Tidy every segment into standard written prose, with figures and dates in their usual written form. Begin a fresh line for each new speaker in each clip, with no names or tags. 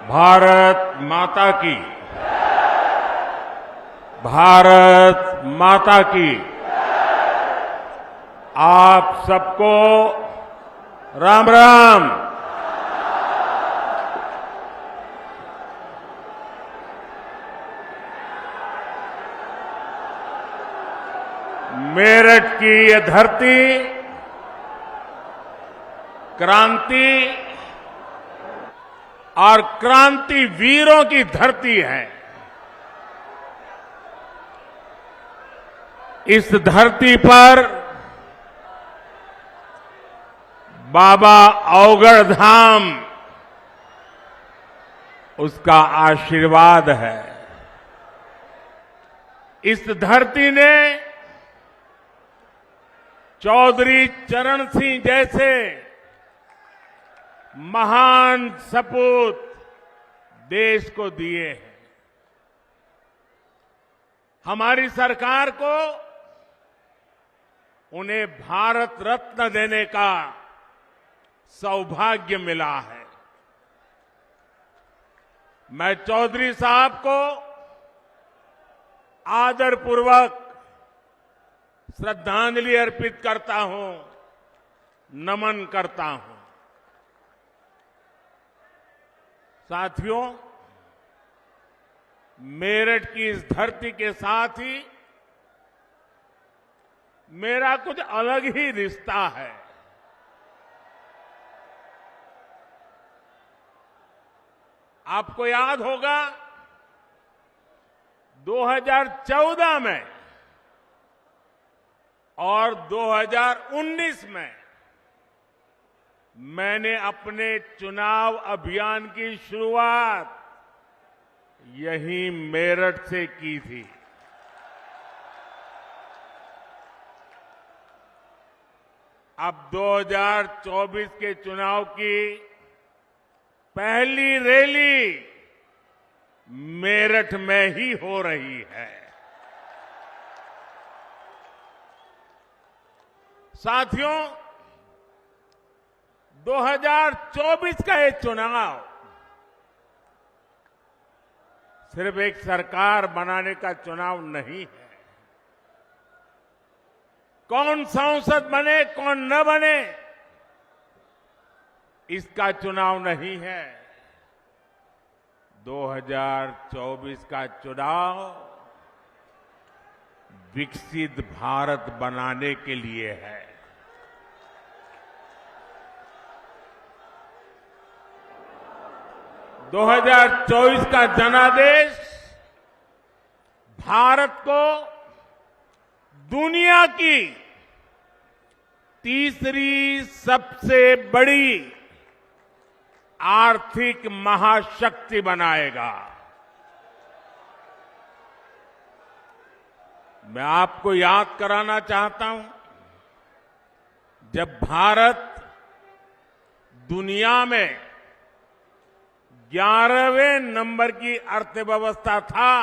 भारत माता की। भारत माता की। आप सबको राम राम। मेरठ की ये धरती क्रांति और क्रांति वीरों की धरती है। इस धरती पर बाबा अवगढ़ धाम उसका आशीर्वाद है। इस धरती ने चौधरी चरण सिंह जैसे महान सपूत देश को दिए हैं। हमारी सरकार को उन्हें भारत रत्न देने का सौभाग्य मिला है। मैं चौधरी साहब को आदरपूर्वक श्रद्धांजलि अर्पित करता हूं, नमन करता हूं। साथियों, मेरठ की इस धरती के साथ ही मेरा कुछ अलग ही रिश्ता है। आपको याद होगा 2014 में और 2019 में मैंने अपने चुनाव अभियान की शुरुआत यहीं मेरठ से की थी। अब 2024 के चुनाव की पहली रैली मेरठ में ही हो रही है। साथियों, 2024 का ये चुनाव सिर्फ एक सरकार बनाने का चुनाव नहीं है। कौन सांसद बने कौन न बने इसका चुनाव नहीं है। 2024 का चुनाव विकसित भारत बनाने के लिए है। 2024 का जनादेश भारत को दुनिया की तीसरी सबसे बड़ी आर्थिक महाशक्ति बनाएगा। मैं आपको याद कराना चाहता हूं, जब भारत दुनिया में 11वें नंबर की अर्थव्यवस्था था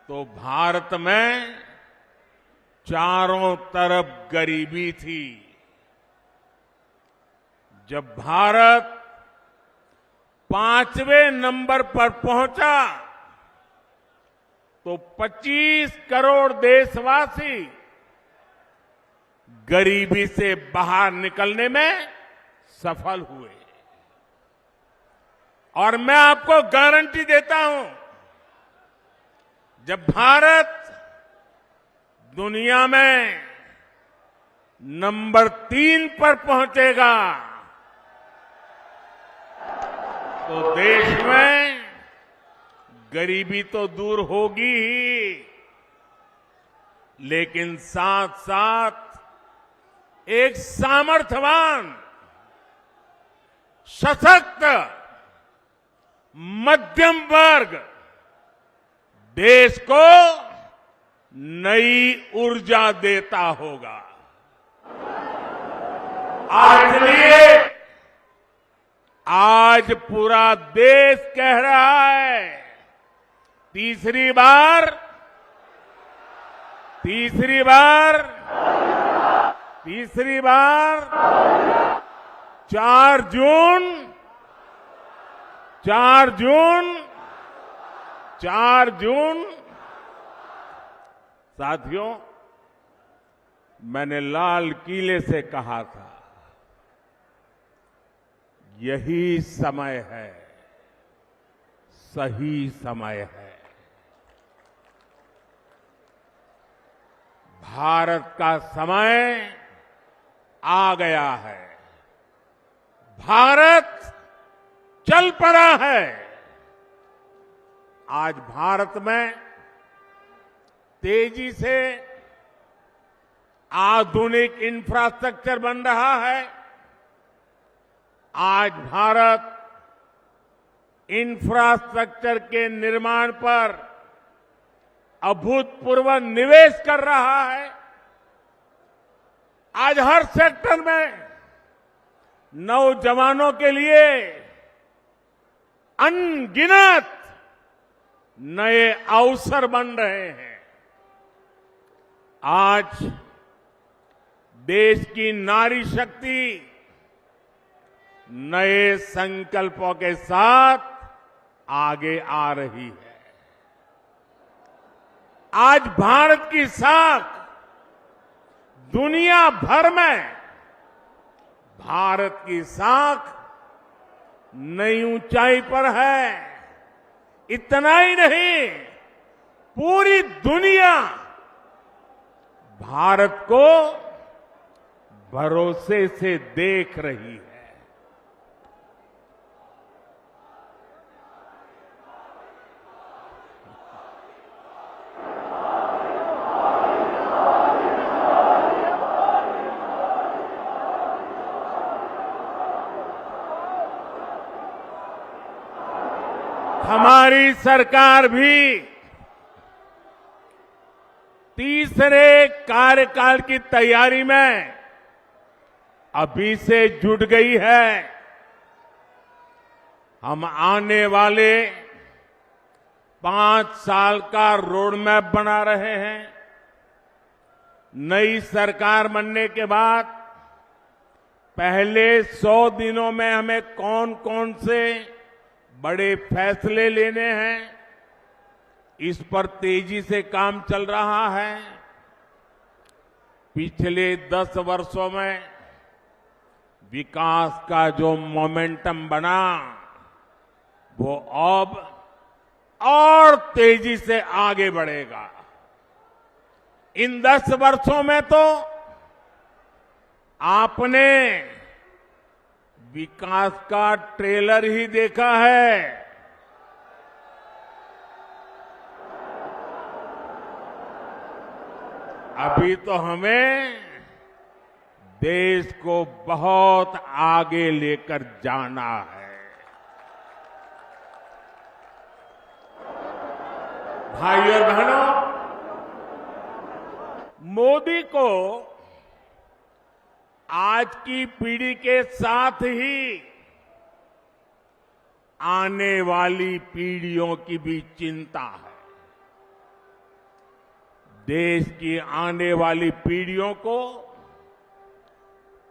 तो भारत में चारों तरफ गरीबी थी। जब भारत 5वें नंबर पर पहुंचा तो 25 करोड़ देशवासी गरीबी से बाहर निकलने में सफल हुए। और मैं आपको गारंटी देता हूं, जब भारत दुनिया में नंबर 3 पर पहुंचेगा तो देश में गरीबी तो दूर होगी ही, लेकिन साथ साथ एक सामर्थ्यवान, सशक्त मध्यम वर्ग देश को नई ऊर्जा देता होगा। आज पूरा देश कह रहा है, तीसरी बार 4 जून 4 जून साथियों, मैंने लाल किले से कहा था, यही समय है, सही समय है। भारत का समय आ गया है। भारत चल पड़ा है। आज भारत में तेजी से आधुनिक इंफ्रास्ट्रक्चर बन रहा है। आज भारत इंफ्रास्ट्रक्चर के निर्माण पर अभूतपूर्व निवेश कर रहा है। आज हर सेक्टर में नौजवानों के लिए अनगिनत नए अवसर बन रहे हैं। आज देश की नारी शक्ति नए संकल्पों के साथ आगे आ रही है। आज भारत की साख दुनिया भर में, भारत की साख नई ऊंचाई पर है। इतना ही नहीं, पूरी दुनिया भारत को भरोसे से देख रही है। हमारी सरकार भी तीसरे कार्यकाल की तैयारी में अभी से जुट गई है। हम आने वाले 5 साल का रोड मैप बना रहे हैं। नई सरकार बनने के बाद पहले 100 दिनों में हमें कौन कौन से बड़े फैसले लेने हैं, इस पर तेजी से काम चल रहा है। पिछले 10 वर्षों में विकास का जो मोमेंटम बना, वो अब और तेजी से आगे बढ़ेगा। इन 10 वर्षों में तो आपने विकास का ट्रेलर ही देखा है। अभी तो हमें देश को बहुत आगे लेकर जाना है। भाइयों और बहनों, मोदी को आज की पीढ़ी के साथ ही आने वाली पीढ़ियों की भी चिंता है। देश की आने वाली पीढ़ियों को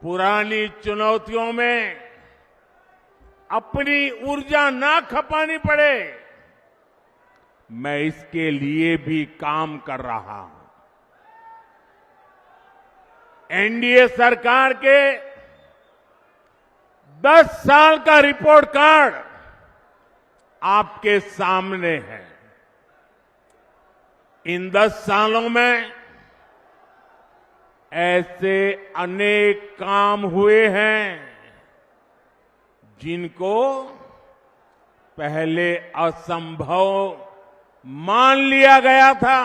पुरानी चुनौतियों में अपनी ऊर्जा ना खपानी पड़े, मैं इसके लिए भी काम कर रहा हूं। एनडीए सरकार के 10 साल का रिपोर्ट कार्ड आपके सामने है। इन 10 सालों में ऐसे अनेक काम हुए हैं जिनको पहले असंभव मान लिया गया था।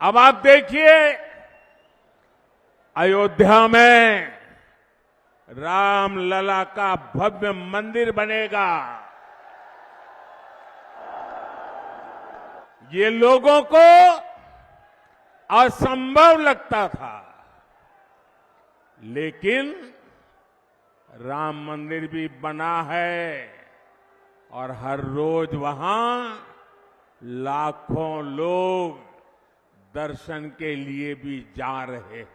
अब आप देखिए, अयोध्या में रामलला का भव्य मंदिर बनेगा। ये लोगों को असंभव लगता था, लेकिन राम मंदिर भी बना है और हर रोज वहां लाखों लोग दर्शन के लिए भी जा रहे हैं।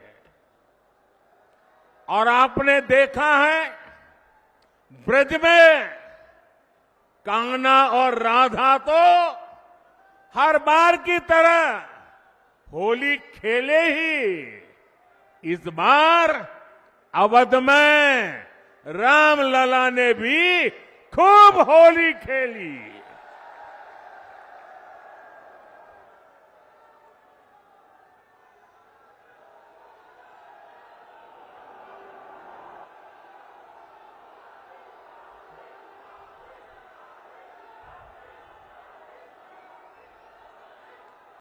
और आपने देखा है, ब्रज में कान्हा और राधा तो हर बार की तरह होली खेले ही। इस बार अवध में रामलला ने भी खूब होली खेली।